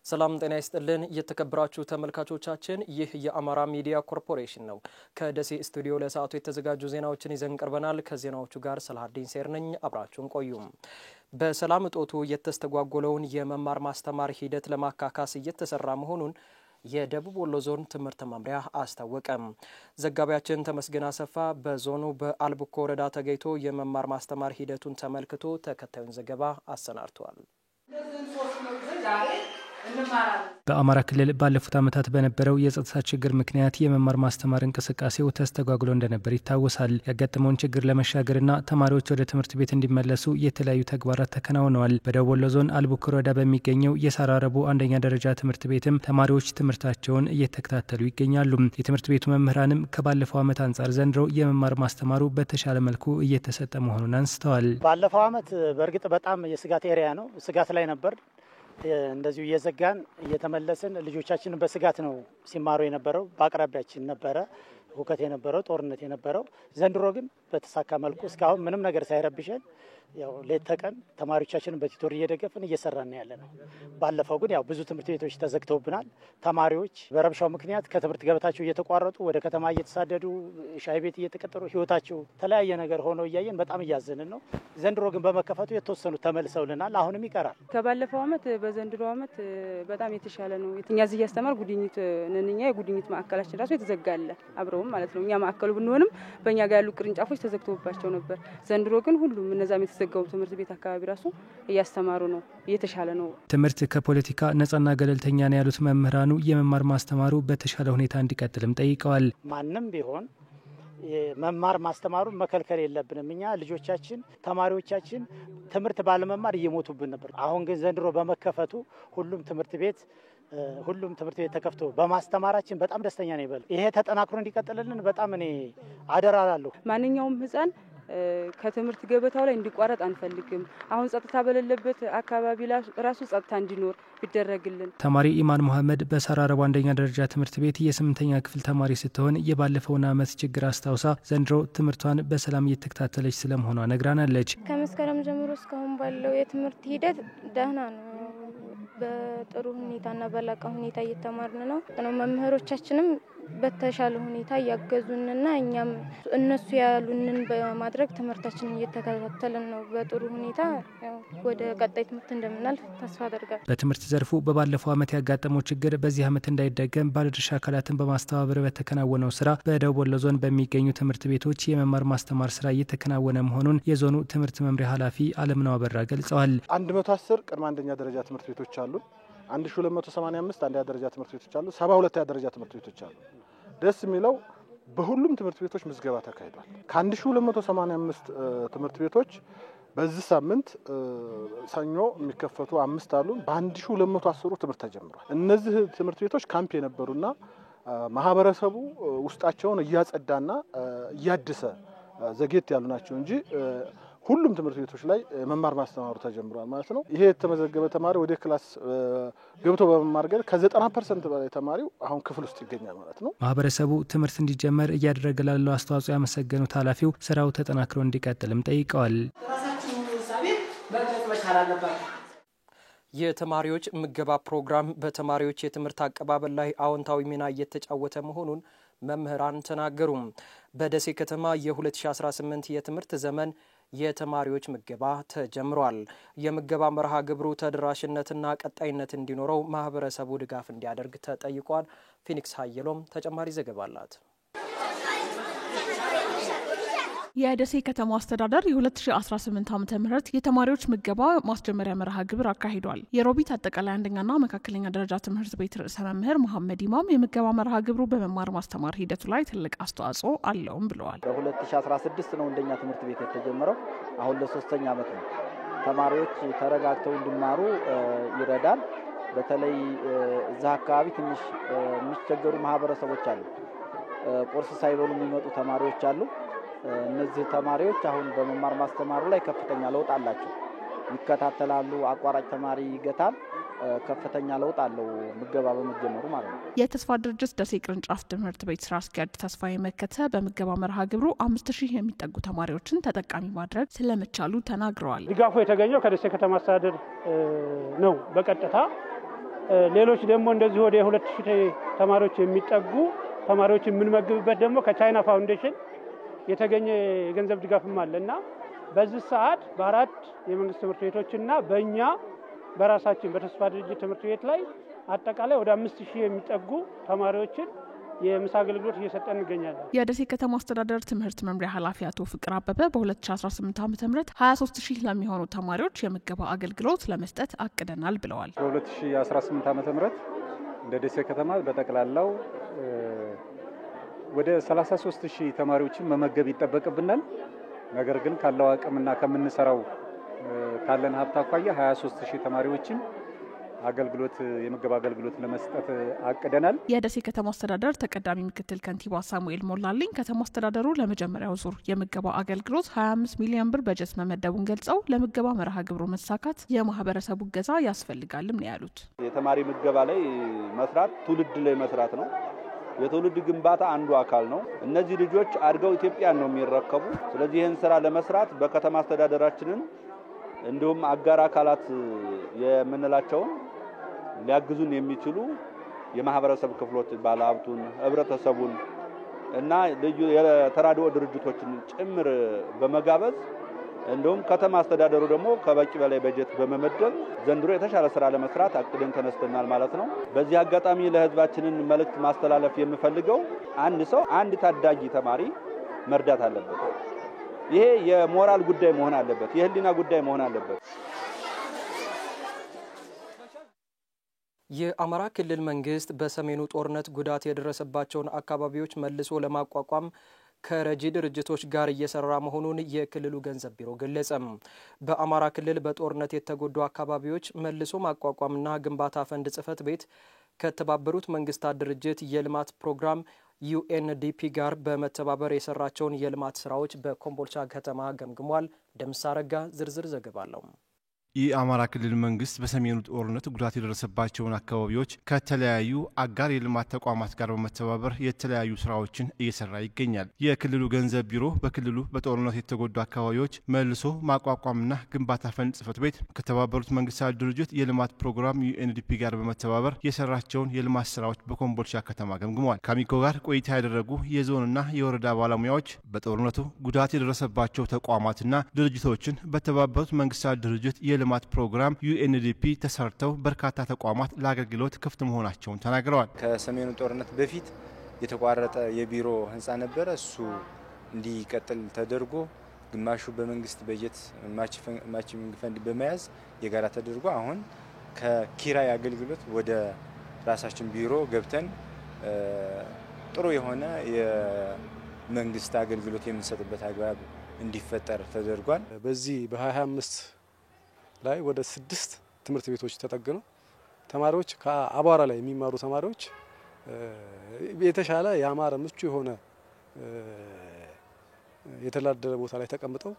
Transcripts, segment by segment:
ሰላም ጤና ይስጥልን የተከበራችሁ ተመልካቾቻችን ይህ የአማራ ሚዲያ ኮርፖሬሽን ነው። ከደሴ ስቱዲዮ ለሰዓቱ የተዘጋጁ ዜናዎችን ይዘን ቀርበናል። ከዜናዎቹ ጋር ሰላሀዲን ሴር ነኝ። አብራችሁን ቆዩ። በሰላም እጦቱ የተስተጓጎለውን የመማር ማስተማር ሂደት ለማካካስ እየተሰራ መሆኑን የደቡብ ወሎ ዞን ትምህርት መምሪያ አስታወቀም። ዘጋቢያችን ተመስገን አሰፋ በዞኑ በአልቡኮ ወረዳ ተገኝቶ የመማር ማስተማር ሂደቱን ተመልክቶ ተከታዩን ዘገባ አሰናድቷል። በአማራ ክልል ባለፉት ዓመታት በነበረው የጸጥታ ችግር ምክንያት የመማር ማስተማር እንቅስቃሴው ተስተጓጉሎ እንደነበር ይታወሳል። ያጋጠመውን ችግር ለመሻገርና ተማሪዎች ወደ ትምህርት ቤት እንዲመለሱ የተለያዩ ተግባራት ተከናውነዋል። በደቡብ ወሎ ዞን አልቡኮ ወረዳ በሚገኘው የሳራረቡ አንደኛ ደረጃ ትምህርት ቤትም ተማሪዎች ትምህርታቸውን እየተከታተሉ ይገኛሉ። የትምህርት ቤቱ መምህራንም ከባለፈው ዓመት አንጻር ዘንድሮ የመማር ማስተማሩ በተሻለ መልኩ እየተሰጠ መሆኑን አንስተዋል። ባለፈው ዓመት በእርግጥ በጣም የስጋት ኤሪያ ነው። ስጋት ላይ ነበር። እንደዚሁ እየዘጋን እየተመለስን ልጆቻችንን በስጋት ነው ሲማሩ የነበረው። በአቅራቢያችን ነበረ ሁከት የነበረው ጦርነት የነበረው። ዘንድሮ ግን በተሳካ መልኩ እስካሁን ምንም ነገር ሳይረብሸን ያው ሌት ተቀን ተማሪዎቻችንን በቲቶር እየደገፍን እየሰራን ያለ ነው። ባለፈው ግን ያው ብዙ ትምህርት ቤቶች ተዘግተውብናል። ተማሪዎች በረብሻው ምክንያት ከትምህርት ገበታቸው እየተቋረጡ ወደ ከተማ እየተሳደዱ ሻይ ቤት እየተቀጠሩ ህይወታቸው ተለያየ ነገር ሆኖ እያየን በጣም እያዘንን ነው። ዘንድሮ ግን በመከፈቱ የተወሰኑ ተመልሰውልናል። አሁንም ይቀራል። ከባለፈው ዓመት በዘንድሮ ዓመት በጣም የተሻለ ነው። እኛ እዚህ ያስተማር ጉድኝት ነንኛ የጉድኝት ማዕከላችን ራሱ የተዘጋለ አብረውም ማለት ነው። እኛ ማዕከሉ ብንሆንም በእኛ ጋር ያሉ ቅርንጫፎች ተዘግተውባቸው ነበር። ዘንድሮ ግን ሁሉም እነዛም የተዘጋው ትምህርት ቤት አካባቢ ራሱ እያስተማሩ ነው። እየተሻለ ነው። ትምህርት ከፖለቲካ ነጻና ገለልተኛ ነው ያሉት መምህራኑ የመማር ማስተማሩ በተሻለ ሁኔታ እንዲቀጥልም ጠይቀዋል። ማንም ቢሆን መማር ማስተማሩን መከልከል የለብንም። እኛ ልጆቻችን ተማሪዎቻችን ትምህርት ባለመማር እየሞቱብን ነበር። አሁን ግን ዘንድሮ በመከፈቱ ሁሉም ትምህርት ቤት ተከፍቶ በማስተማራችን በጣም ደስተኛ ነኝ። ይሄ ተጠናክሮ እንዲቀጥልልን በጣም እኔ አደራ እላለሁ። ማንኛውም ህፃን ከትምህርት ገበታው ላይ እንዲቋረጥ አንፈልግም። አሁን ጸጥታ በሌለበት አካባቢ ራሱ ጸጥታ እንዲኖር ቢደረግልን። ተማሪ ኢማን መሐመድ በሳራረቡ አንደኛ ደረጃ ትምህርት ቤት የ8ኛ ክፍል ተማሪ ስትሆን የባለፈውን ዓመት ችግር አስታውሳ ዘንድሮ ትምህርቷን በሰላም እየተከታተለች ስለመሆኗ ነግራናለች። ከመስከረም ጀምሮ እስካሁን ባለው የትምህርት ሂደት ደህና ነው። በጥሩ ሁኔታና በላቀ ሁኔታ እየተማርን ነው። መምህሮቻችንም በተሻለ ሁኔታ ያገዙንና እኛም እነሱ ያሉንን በማድረግ ትምህርታችንን እየተከታተልን ነው። በጥሩ ሁኔታ ወደ ቀጣይ ትምህርት እንደምናልፍ ተስፋ አደርጋለሁ። በትምህርት ዘርፉ በባለፈው ዓመት ያጋጠመው ችግር በዚህ ዓመት እንዳይደገም ባለድርሻ አካላትን በማስተባበር በተከናወነው ስራ በደቡብ ወሎ ዞን በሚገኙ ትምህርት ቤቶች የመማር ማስተማር ስራ እየተከናወነ መሆኑን የዞኑ ትምህርት መምሪያ ኃላፊ አለምነው አበራ ገልጸዋል። 110 ቅድመ አንደኛ ደረጃ ትምህርት ቤቶች አሉ። 1285 አንደኛ ደረጃ ትምህርት ቤቶች አሉ። 72 ደረጃ ትምህርት ቤቶች አሉ። ደስ የሚለው በሁሉም ትምህርት ቤቶች ምዝገባ ተካሂዷል። ከ1285 ትምህርት ቤቶች በዚህ ሳምንት ሰኞ የሚከፈቱ 5 አሉ። በ1210 ትምህርት ተጀምሯል። እነዚህ ትምህርት ቤቶች ካምፕ የነበሩና ማህበረሰቡ ውስጣቸውን እያጸዳና እያደሰ ዘጌት ያሉ ናቸው እንጂ ሁሉም ትምህርት ቤቶች ላይ መማር ማስተማሩ ተጀምሯል ማለት ነው። ይሄ የተመዘገበ ተማሪ ወደ ክላስ ገብቶ በመማር ገር ከ90% በላይ ተማሪው አሁን ክፍል ውስጥ ይገኛል ማለት ነው። ማህበረሰቡ ትምህርት እንዲጀመር እያደረገ ላለው አስተዋጽኦ ያመሰገኑት ኃላፊው ስራው ተጠናክሮ እንዲቀጥልም ጠይቀዋል። የተማሪዎች ምገባ ፕሮግራም በተማሪዎች የትምህርት አቀባበል ላይ አዎንታዊ ሚና እየተጫወተ መሆኑን መምህራን ተናገሩ። በደሴ ከተማ የ2018 የትምህርት ዘመን የተማሪዎች ምገባ ተጀምሯል። የምገባ መርሃ ግብሩ ተደራሽነትና ቀጣይነት እንዲኖረው ማህበረሰቡ ድጋፍ እንዲያደርግ ተጠይቋል። ፊኒክስ ሀየሎም ተጨማሪ ዘገባ አላት። የደሴ ከተማ አስተዳደር የ2018 ዓ.ም የተማሪዎች ምገባ ማስጀመሪያ መርሃ ግብር አካሂዷል። የሮቢት አጠቃላይ አንደኛና መካከለኛ ደረጃ ትምህርት ቤት ርዕሰ መምህር መሐመድ ኢማም የምገባ መርሃ ግብሩ በመማር ማስተማር ሂደቱ ላይ ትልቅ አስተዋጽኦ አለውም ብለዋል። በ2016 ነው እንደኛ ትምህርት ቤት የተጀመረው። አሁን ለ3ኛ ዓመት ነው። ተማሪዎች ተረጋግተው እንዲማሩ ይረዳል። በተለይ እዛ አካባቢ ትንሽ የሚቸገሩ ማህበረሰቦች አሉ። ቁርስ ሳይበሉ የሚመጡ ተማሪዎች አሉ። እነዚህ ተማሪዎች አሁን በመማር ማስተማሩ ላይ ከፍተኛ ለውጥ አላቸው። ይከታተላሉ። አቋራጭ ተማሪ ይገታል። ከፍተኛ ለውጥ አለው ምገባ በመጀመሩ ማለት ነው። የተስፋ ድርጅት ደሴ ቅርንጫፍ ትምህርት ቤት ስራ አስኪያጅ ተስፋዬ መከተ በምገባ መርሃ ግብሩ 5000 የሚጠጉ ተማሪዎችን ተጠቃሚ ማድረግ ስለመቻሉ ተናግረዋል። ድጋፉ የተገኘው ከደሴ ከተማ አስተዳደር ነው። በቀጥታ ሌሎች ደግሞ እንደዚህ ወደ 2000 ተማሪዎች የሚጠጉ ተማሪዎችን የምንመግብበት ደግሞ ከቻይና ፋውንዴሽን የተገኘ የገንዘብ ድጋፍም አለና በዚህ ሰዓት በአራት የመንግስት ትምህርት ቤቶችና በእኛ በራሳችን በተስፋ ድርጅት ትምህርት ቤት ላይ አጠቃላይ ወደ 5000 የሚጠጉ ተማሪዎችን የምሳ አገልግሎት እየሰጠን እንገኛለን። የደሴ ከተማ አስተዳደር ትምህርት መምሪያ ኃላፊ አቶ ፍቅር አበበ በ2018 ዓ.ም 23000 ለሚሆኑ ተማሪዎች የምገባ አገልግሎት ለመስጠት አቅደናል ብለዋል። በ2018 ዓ.ም እንደ ደሴ ከተማ በጠቅላላው ወደ 33000 ተማሪዎችን መመገብ ይጠበቅብናል። ነገር ግን ካለው አቅምና ከምንሰራው ካለን ሀብት አኳያ 23000 ተማሪዎችን አገልግሎት የምገባ አገልግሎት ለመስጠት አቅደናል። የደሴ ከተማ አስተዳደር ተቀዳሚ ምክትል ከንቲባ ሳሙኤል ሞላልኝ ከተማ አስተዳደሩ ለመጀመሪያው ዙር የምገባ አገልግሎት 25 ሚሊዮን ብር በጀት መመደቡን ገልጸው ለምገባ መርሃ ግብሩ መሳካት የማህበረሰቡ እገዛ ያስፈልጋልም ነው ያሉት። የተማሪ ምገባ ላይ መስራት ትውልድ ላይ መስራት ነው። የትውልድ ግንባታ አንዱ አካል ነው። እነዚህ ልጆች አድገው ኢትዮጵያን ነው የሚረከቡ። ስለዚህ ይህን ስራ ለመስራት በከተማ አስተዳደራችንን እንዲሁም አጋር አካላት የምንላቸውን ሊያግዙን የሚችሉ የማህበረሰብ ክፍሎች ባለሀብቱን፣ ህብረተሰቡን እና ልዩ የተራድኦ ድርጅቶችን ጭምር በመጋበዝ እንዲሁም ከተማ አስተዳደሩ ደግሞ ከበቂ በላይ በጀት በመመደብ ዘንድሮ የተሻለ ስራ ለመስራት አቅደን ተነስተናል ማለት ነው። በዚህ አጋጣሚ ለህዝባችንን መልእክት ማስተላለፍ የምፈልገው አንድ ሰው አንድ ታዳጊ ተማሪ መርዳት አለበት። ይሄ የሞራል ጉዳይ መሆን አለበት፣ የህሊና ጉዳይ መሆን አለበት። የአማራ ክልል መንግስት በሰሜኑ ጦርነት ጉዳት የደረሰባቸውን አካባቢዎች መልሶ ለማቋቋም ከረጂ ድርጅቶች ጋር እየሰራ መሆኑን የክልሉ ገንዘብ ቢሮ ገለጸ። በአማራ ክልል በጦርነት የተጎዱ አካባቢዎች መልሶ ማቋቋምና ግንባታ ፈንድ ጽሕፈት ቤት ከተባበሩት መንግስታት ድርጅት የልማት ፕሮግራም UNDP ጋር በመተባበር የሰራቸውን የልማት ስራዎች በኮምቦልቻ ከተማ ገምግሟል። ደምሳረጋ ዝርዝር ዘገባ አለው። የአማራ ክልል መንግስት በሰሜኑ ጦርነት ጉዳት የደረሰባቸውን አካባቢዎች ከተለያዩ አጋር የልማት ተቋማት ጋር በመተባበር የተለያዩ ስራዎችን እየሰራ ይገኛል። የክልሉ ገንዘብ ቢሮ በክልሉ በጦርነት የተጎዱ አካባቢዎች መልሶ ማቋቋምና ግንባታ ፈንድ ጽሕፈት ቤት ከተባበሩት መንግስታት ድርጅት የልማት ፕሮግራም UNDP ጋር በመተባበር የሰራቸውን የልማት ስራዎች በኮምቦልቻ ከተማ ገምግሟል። ከአሚኮ ጋር ቆይታ ያደረጉ የዞንና የወረዳ ባለሙያዎች በጦርነቱ ጉዳት የደረሰባቸው ተቋማትና ድርጅቶችን በተባበሩት መንግስታት ድርጅት የልማት ፕሮግራም UNDP ተሰርተው በርካታ ተቋማት ለአገልግሎት ክፍት መሆናቸውን ተናግረዋል። ከሰሜኑ ጦርነት በፊት የተቋረጠ የቢሮ ህንጻ ነበረ። እሱ እንዲቀጥል ተደርጎ ግማሹ በመንግስት በጀት ማቺንግ ፈንድ በመያዝ የጋራ ተደርጎ አሁን ከኪራይ አገልግሎት ወደ ራሳችን ቢሮ ገብተን ጥሩ የሆነ የመንግስት አገልግሎት የምንሰጥበት አግባብ እንዲፈጠር ተደርጓል። በዚህ በ2025 ላይ ወደ 6 ትምህርት ቤቶች ተጠግነው ተማሪዎች ከአቧራ ላይ የሚማሩ ተማሪዎች የተሻለ ያማረ ምቹ የሆነ የተላደለ ቦታ ላይ ተቀምጠው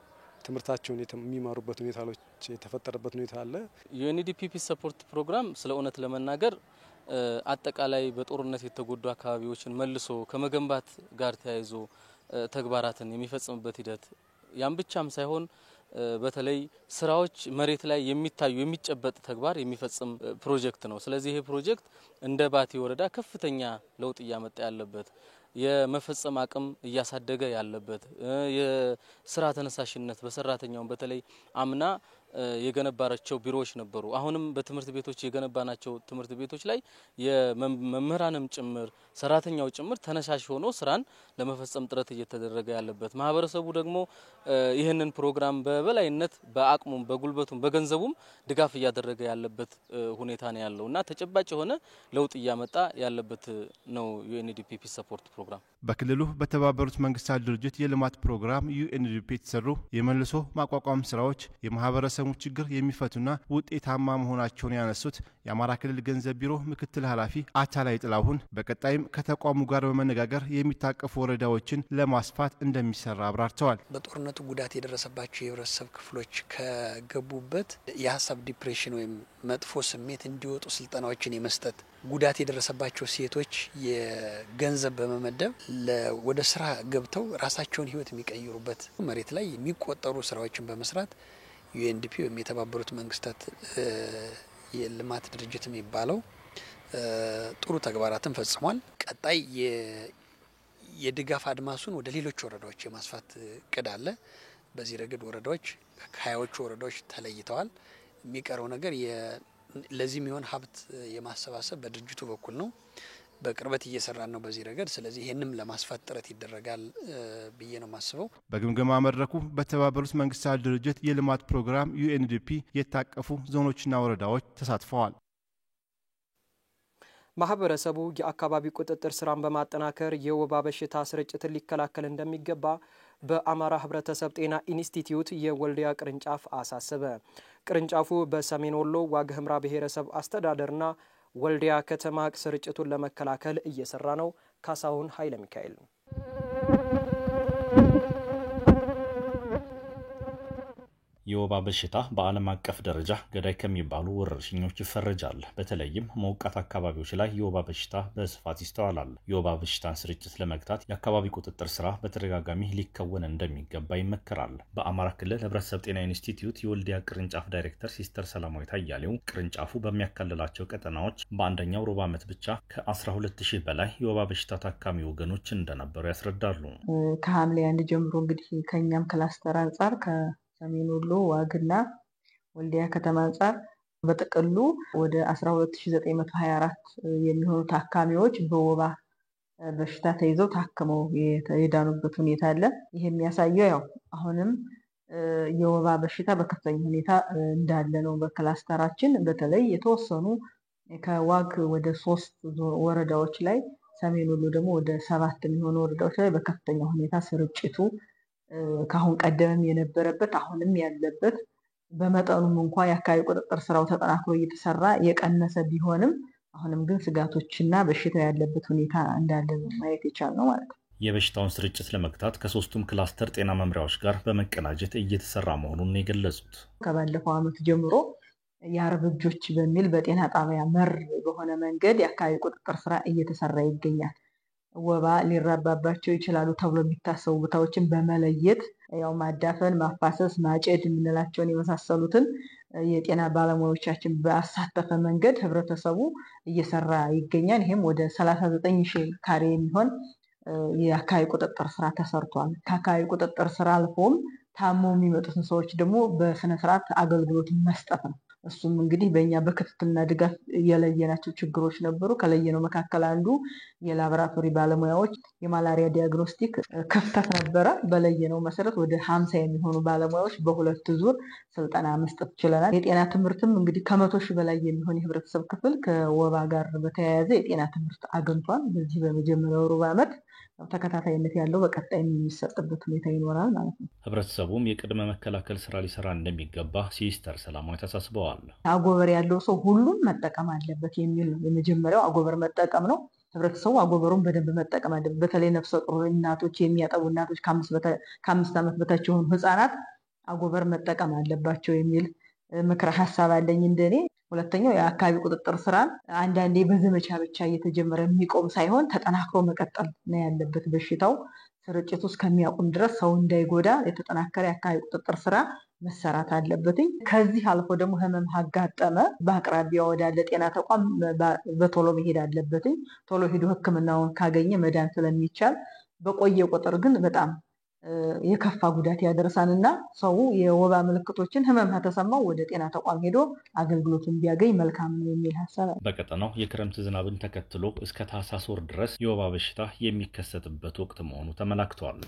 ትምህርታቸውን የሚማሩበት ሁኔታዎች የተፈጠረበት ሁኔታ አለ። UNDP ፒስ ሰፖርት ፕሮግራም ስለ እውነት ለመናገር አጠቃላይ በጦርነት የተጎዱ አካባቢዎችን መልሶ ከመገንባት ጋር ተያይዞ ተግባራትን የሚፈጽምበት ሂደት ያን ብቻም ሳይሆን በተለይ ስራዎች መሬት ላይ የሚታዩ የሚጨበጥ ተግባር የሚፈጽም ፕሮጀክት ነው። ስለዚህ ይሄ ፕሮጀክት እንደ ባቲ ወረዳ ከፍተኛ ለውጥ እያመጣ ያለበት የመፈጸም አቅም እያሳደገ ያለበት የስራ ተነሳሽነት በሰራተኛው በተለይ አምና የገነባራቸው ቢሮዎች ነበሩ። አሁንም በትምህርት ቤቶች የገነባናቸው ትምህርት ቤቶች ላይ የመምህራንም ጭምር ሰራተኛው ጭምር ተነሳሽ ሆኖ ስራን ለመፈጸም ጥረት እየተደረገ ያለበት ማህበረሰቡ ደግሞ ይህንን ፕሮግራም በበላይነት በአቅሙም በጉልበቱም በገንዘቡም ድጋፍ እያደረገ ያለበት ሁኔታ ነው ያለውና ተጨባጭ የሆነ ለውጥ እያመጣ ያለበት ነው UNDP ፒስ ሰፖርት ፕሮግራም። በክልሉ በተባበሩት መንግስታት ድርጅት የልማት ፕሮግራም UNDP የተሰሩ የመልሶ ማቋቋም ስራዎች የማህበረሰቡ ችግር የሚፈቱና ውጤታማ መሆናቸውን ያነሱት የአማራ ክልል ገንዘብ ቢሮ ምክትል ኃላፊ አታላይ ጥላሁን በቀጣይም ከተቋሙ ጋር በመነጋገር የሚታቀፉ ወረዳዎችን ለማስፋት እንደሚሰራ አብራርተዋል። በጦርነቱ ጉዳት የደረሰባቸው የህብረተሰብ ክፍሎች ከገቡበት የሀሳብ ዲፕሬሽን ወይም መጥፎ ስሜት እንዲወጡ ስልጠናዎችን የመስጠት ጉዳት የደረሰባቸው ሴቶች የገንዘብ በመመደብ ወደ ስራ ገብተው ራሳቸውን ህይወት የሚቀይሩበት መሬት ላይ የሚቆጠሩ ስራዎችን በመስራት UNDP ወይም የተባበሩት መንግስታት የልማት ድርጅት የሚባለው ጥሩ ተግባራትን ፈጽሟል። ቀጣይ የድጋፍ አድማሱን ወደ ሌሎች ወረዳዎች የማስፋት እቅድ አለ። በዚህ ረገድ ወረዳዎች ከ20ዎቹ ወረዳዎች ተለይተዋል። የሚቀረው ነገር ለዚህ የሚሆን ሀብት የማሰባሰብ በድርጅቱ በኩል ነው። በቅርበት እየሰራን ነው በዚህ ረገድ። ስለዚህ ይሄንም ለማስፋት ጥረት ይደረጋል ብዬ ነው ማስበው። በግምገማ መድረኩ በተባበሩት መንግስታት ድርጅት የልማት ፕሮግራም UNDP የታቀፉ ዞኖችና ወረዳዎች ተሳትፈዋል። ማህበረሰቡ የአካባቢ ቁጥጥር ስራን በማጠናከር የወባ በሽታ ስርጭትን ሊከላከል እንደሚገባ በአማራ ህብረተሰብ ጤና ኢንስቲትዩት የወልዲያ ቅርንጫፍ አሳሰበ። ቅርንጫፉ በሰሜን ወሎ ዋግ ኽምራ ብሔረሰብ አስተዳደርና ወልዲያ ከተማ ስርጭቱን ለመከላከል እየሰራ ነው። ካሳሁን ኃይለ ሚካኤል የወባ በሽታ በዓለም አቀፍ ደረጃ ገዳይ ከሚባሉ ወረርሽኞች ይፈረጃል። በተለይም ሞቃት አካባቢዎች ላይ የወባ በሽታ በስፋት ይስተዋላል። የወባ በሽታን ስርጭት ለመግታት የአካባቢ ቁጥጥር ስራ በተደጋጋሚ ሊከወን እንደሚገባ ይመከራል። በአማራ ክልል ህብረተሰብ ጤና ኢንስቲትዩት የወልዲያ ቅርንጫፍ ዳይሬክተር ሲስተር ሰላማዊት አያሌው ቅርንጫፉ በሚያካልላቸው ቀጠናዎች በአንደኛው ሩብ ዓመት ብቻ ከ12000 በላይ የወባ በሽታ ታካሚ ወገኖች እንደነበሩ ያስረዳሉ። ከሐምሌ 1 ጀምሮ እንግዲህ ከኛም ክላስተር አንፃር ሰሜን ወሎ ዋግና ወልዲያ ከተማ አንፃር በጥቅሉ ወደ 12924 የሚሆኑ ታካሚዎች በወባ በሽታ ተይዘው ታክመው የዳኑበት ሁኔታ አለ። ይሄ የሚያሳየው ያው አሁንም የወባ በሽታ በከፍተኛ ሁኔታ እንዳለ ነው። በክላስተራችን በተለይ የተወሰኑ ከዋግ ወደ 3 ወረዳዎች ላይ ሰሜን ወሎ ደግሞ ወደ 7 የሚሆኑ ወረዳዎች ላይ በከፍተኛ ሁኔታ ስርጭቱ ካሁን ቀደምም የነበረበት አሁንም ያለበት በመጠኑም እንኳን የአካባቢ ቁጥጥር ስራው ተጠናክሮ እየተሰራ የቀነሰ ቢሆንም አሁንም ግን ስጋቶችና በሽታው ያለበት ሁኔታ እንዳለ ማየት ይቻላል ማለት ነው። የበሽታውን ስርጭት ለመግታት ከ3ቱም ክላስተር ጤና መምሪያዎች ጋር በመቀናጀት እየተሰራ መሆኑን የገለጹት ከባለፈው ዓመት ጀምሮ የአርብ እጆች በሚል በጤና ጣቢያ መር በሆነ መንገድ የአካባቢ ቁጥጥር ስራ እየተሰራ ይገኛል። ወባ ሊራባባቸው ይችላሉ ተብሎ የሚታሰቡ ቦታዎችን በመለየት ያው ማዳፈን፣ ማፋሰስ፣ ማጨድ የምንላቸውን የመሳሰሉትን የጤና ባለሙያዎቻችን በአሳተፈ መንገድ ህብረተሰቡ እየሰራ ይገኛል። ይሄም ወደ 39000 ካሬ የሚሆን የአካባቢ ቁጥጥር ስራ ተሰርቷል። ከአካባቢ ቁጥጥር ስራ አልፎም ታሞ የሚመጡትን ሰዎች ደግሞ በስነ ስርዓት አገልግሎት መስጠት ነው። እሱም እንግዲህ በእኛ በክትትልና ድጋፍ የለየናቸው ችግሮች ነበሩ። ከለየነው መካከል አንዱ የላቦራቶሪ ባለሙያዎች የማላሪያ ዲያግኖስቲክ ክፍተት ነበረ። በለየነው መሰረት ወደ 50 የሚሆኑ ባለሙያዎች በሁለት ዙር ስልጠና መስጠት ችለናል። የጤና ትምህርትም እንግዲህ ከ100,000 በላይ የሚሆን የህብረተሰብ ክፍል ከወባ ጋር በተያያዘ የጤና ትምህርት አግኝቷል። በዚህ በመጀመሪያው ሩብ ዓመት ተከታታይነት ያለው በቀጣይ የሚሰጥበት ሁኔታ ይኖራል ማለት ነው። ህብረተሰቡም የቅድመ መከላከል ስራ ሊሰራ እንደሚገባ ሲስተር ሰላማዊት ተሳስበዋል። አጎበር ያለው ሰው ሁሉም መጠቀም አለበት የሚል ነው። የመጀመሪያው አጎበር መጠቀም ነው። ህብረተሰቡ አጎበሩን በደንብ መጠቀም አለበት። በተለይ ነፍሰ ጡር እናቶች፣ የሚያጠቡ እናቶች፣ ከ5 ዓመት በታች የሆኑ ህፃናት አጎበር መጠቀም አለባቸው የሚል ምክረ ሀሳብ አለኝ እንደኔ። ሁለተኛው የአካባቢ ቁጥጥር ስራ አንዳንዴ በዘመቻ ብቻ እየተጀመረ የሚቆም ሳይሆን ተጠናክሮ መቀጠል ነው ያለበት። በሽታው ስርጭቱ እስከሚያቆም ድረስ ሰው እንዳይጎዳ የተጠናከረ የአካባቢ ቁጥጥር ስራ መሰራት አለበት። ከዚህ አልፎ ደግሞ ህመም ካጋጠመ በአቅራቢያ ወዳለ ጤና ተቋም በቶሎ መሄድ አለበት። ቶሎ ሄዶ ህክምናውን ካገኘ መዳን ስለሚቻል፣ በቆየ ቁጥር ግን በጣም የከፋ ጉዳት ያደርሳልና ሰው የወባ ምልክቶችን ህመም ከተሰማው ወደ ጤና ተቋም ሄዶ አገልግሎቱን ቢያገኝ መልካም ነው የሚል ሐሳብ። በቀጠናው የክረምት ዝናብን ተከትሎ እስከ ታህሳስ ወር ድረስ የወባ በሽታ የሚከሰትበት ወቅት መሆኑ ተመላክቷል።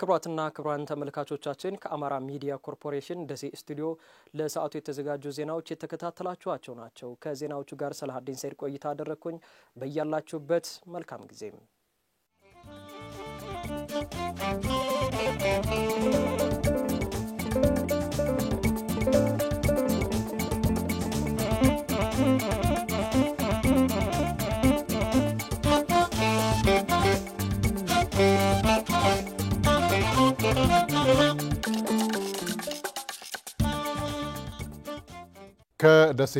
ክቡራትና ክቡራን ተመልካቾቻችን ከአማራ ሚዲያ ኮርፖሬሽን ደሴ ስቱዲዮ ለሰዓቱ የተዘጋጁ ዜናዎች የተከታተላችኋቸው ናቸው። ከዜናዎቹ ጋር ሰላሀዲን ሰይድ ቆይታ አደረኩኝ። በያላችሁበት መልካም ጊዜ። ከደሴ